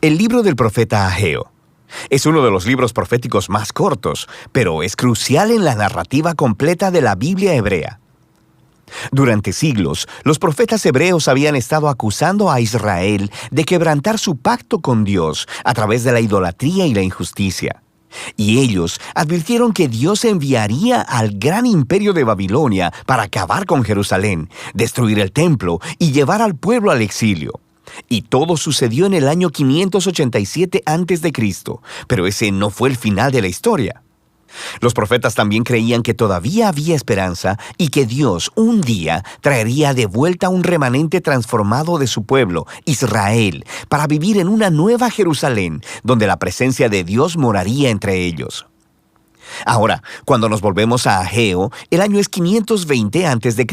El libro del profeta Ageo es uno de los libros proféticos más cortos, pero es crucial en la narrativa completa de la Biblia hebrea. Durante siglos, los profetas hebreos habían estado acusando a Israel de quebrantar su pacto con Dios a través de la idolatría y la injusticia. Y ellos advirtieron que Dios enviaría al gran imperio de Babilonia para acabar con Jerusalén, destruir el templo y llevar al pueblo al exilio. Y todo sucedió en el año 587 a.C., pero ese no fue el final de la historia. Los profetas también creían que todavía había esperanza y que Dios un día traería de vuelta un remanente transformado de su pueblo, Israel, para vivir en una nueva Jerusalén, donde la presencia de Dios moraría entre ellos. Ahora, cuando nos volvemos a Ageo, el año es 520 a.C.,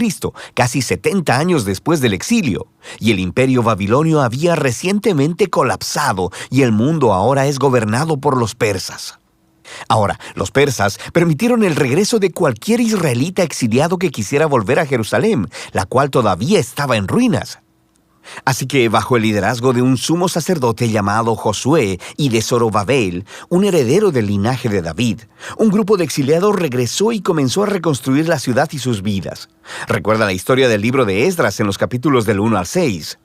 casi 70 años después del exilio, y el imperio babilonio había recientemente colapsado y el mundo ahora es gobernado por los persas. Ahora, los persas permitieron el regreso de cualquier israelita exiliado que quisiera volver a Jerusalén, la cual todavía estaba en ruinas. Así que, bajo el liderazgo de un sumo sacerdote llamado Josué y de Zorobabel, un heredero del linaje de David, un grupo de exiliados regresó y comenzó a reconstruir la ciudad y sus vidas. Recuerda la historia del libro de Esdras en los capítulos del 1 al 6.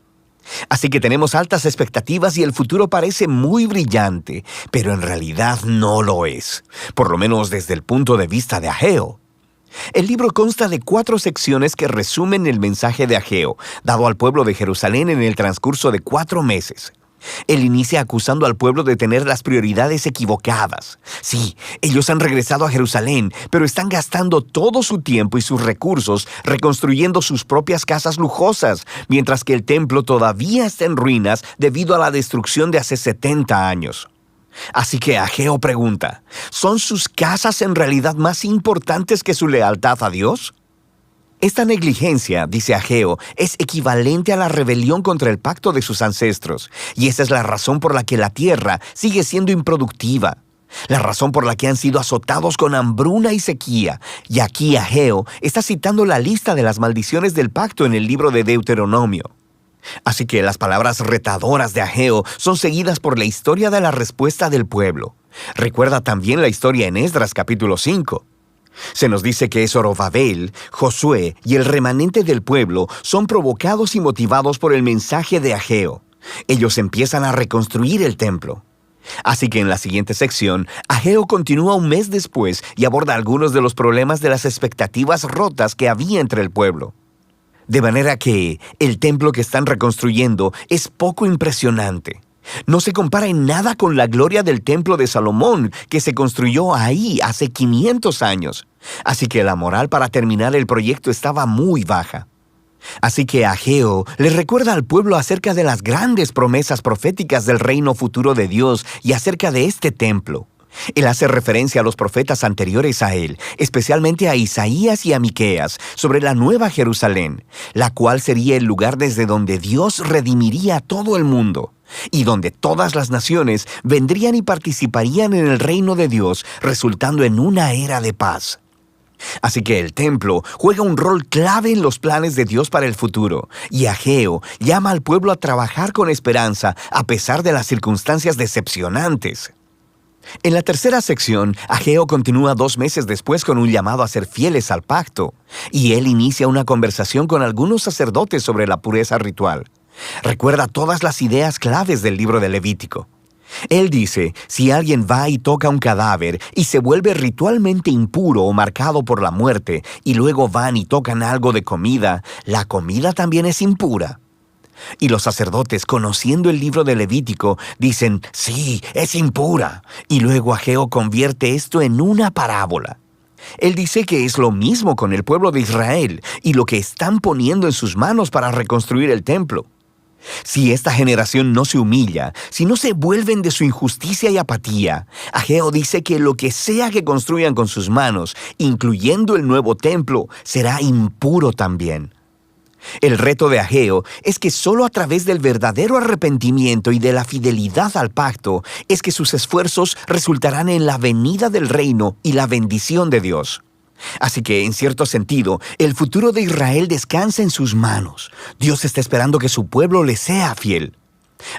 Así que tenemos altas expectativas y el futuro parece muy brillante, pero en realidad no lo es, por lo menos desde el punto de vista de Ageo. El libro consta de 4 secciones que resumen el mensaje de Ageo, dado al pueblo de Jerusalén en el transcurso de 4 meses. Él inicia acusando al pueblo de tener las prioridades equivocadas. Sí, ellos han regresado a Jerusalén, pero están gastando todo su tiempo y sus recursos reconstruyendo sus propias casas lujosas, mientras que el templo todavía está en ruinas debido a la destrucción de hace 70 años. Así que Ageo pregunta, ¿son sus casas en realidad más importantes que su lealtad a Dios? Esta negligencia, dice Ageo, es equivalente a la rebelión contra el pacto de sus ancestros, y esa es la razón por la que la tierra sigue siendo improductiva, la razón por la que han sido azotados con hambruna y sequía. Y aquí Ageo está citando la lista de las maldiciones del pacto en el libro de Deuteronomio. Así que las palabras retadoras de Ageo son seguidas por la historia de la respuesta del pueblo. Recuerda también la historia en Esdras capítulo 5. Se nos dice que Zorobabel, Josué y el remanente del pueblo son provocados y motivados por el mensaje de Ageo. Ellos empiezan a reconstruir el templo. Así que en la siguiente sección, Ageo continúa un mes después y aborda algunos de los problemas de las expectativas rotas que había entre el pueblo. De manera que el templo que están reconstruyendo es poco impresionante. No se compara en nada con la gloria del templo de Salomón que se construyó ahí hace 500 años. Así que la moral para terminar el proyecto estaba muy baja. Así que Ageo le recuerda al pueblo acerca de las grandes promesas proféticas del reino futuro de Dios y acerca de este templo. Él hace referencia a los profetas anteriores a él, especialmente a Isaías y a Miqueas, sobre la nueva Jerusalén, la cual sería el lugar desde donde Dios redimiría a todo el mundo, y donde todas las naciones vendrían y participarían en el reino de Dios, resultando en una era de paz. Así que el templo juega un rol clave en los planes de Dios para el futuro, y Ageo llama al pueblo a trabajar con esperanza a pesar de las circunstancias decepcionantes. En la tercera sección, Ageo continúa 2 meses después con un llamado a ser fieles al pacto, y él inicia una conversación con algunos sacerdotes sobre la pureza ritual. Recuerda todas las ideas claves del libro de Levítico. Él dice, si alguien va y toca un cadáver y se vuelve ritualmente impuro o marcado por la muerte, y luego van y tocan algo de comida, la comida también es impura. Y los sacerdotes, conociendo el libro de Levítico, dicen, sí, es impura. Y luego Ageo convierte esto en una parábola. Él dice que es lo mismo con el pueblo de Israel y lo que están poniendo en sus manos para reconstruir el templo. Si esta generación no se humilla, si no se vuelven de su injusticia y apatía, Ageo dice que lo que sea que construyan con sus manos, incluyendo el nuevo templo, será impuro también. El reto de Ageo es que solo a través del verdadero arrepentimiento y de la fidelidad al pacto es que sus esfuerzos resultarán en la venida del reino y la bendición de Dios. Así que, en cierto sentido, el futuro de Israel descansa en sus manos. Dios está esperando que su pueblo le sea fiel.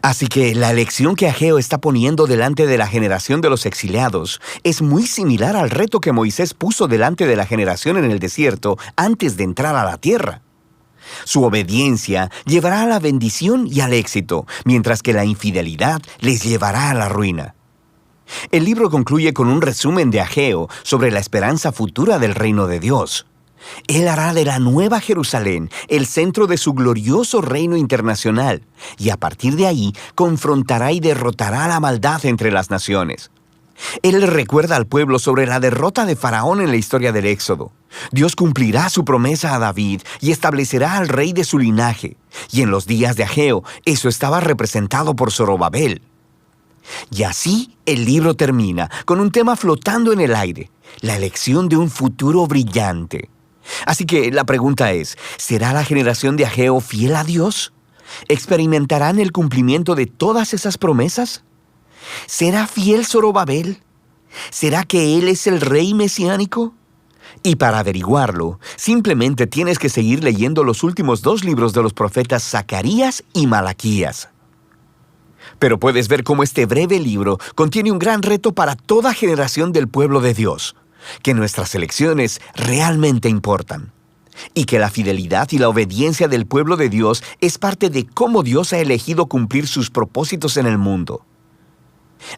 Así que la elección que Ageo está poniendo delante de la generación de los exiliados es muy similar al reto que Moisés puso delante de la generación en el desierto antes de entrar a la tierra. Su obediencia llevará a la bendición y al éxito, mientras que la infidelidad les llevará a la ruina. El libro concluye con un resumen de Ageo sobre la esperanza futura del reino de Dios. Él hará de la Nueva Jerusalén el centro de su glorioso reino internacional, y a partir de ahí confrontará y derrotará la maldad entre las naciones. Él recuerda al pueblo sobre la derrota de Faraón en la historia del Éxodo. Dios cumplirá su promesa a David y establecerá al rey de su linaje, y en los días de Ageo eso estaba representado por Zorobabel. Y así el libro termina con un tema flotando en el aire, la elección de un futuro brillante. Así que la pregunta es, ¿será la generación de Ageo fiel a Dios? ¿Experimentarán el cumplimiento de todas esas promesas? ¿Será fiel Zorobabel? ¿Será que él es el rey mesiánico? Y para averiguarlo, simplemente tienes que seguir leyendo los últimos 2 libros de los profetas Zacarías y Malaquías. Pero puedes ver cómo este breve libro contiene un gran reto para toda generación del pueblo de Dios, que nuestras elecciones realmente importan, y que la fidelidad y la obediencia del pueblo de Dios es parte de cómo Dios ha elegido cumplir sus propósitos en el mundo.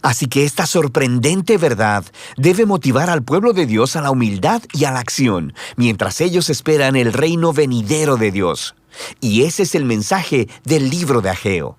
Así que esta sorprendente verdad debe motivar al pueblo de Dios a la humildad y a la acción, mientras ellos esperan el reino venidero de Dios. Y ese es el mensaje del libro de Ageo.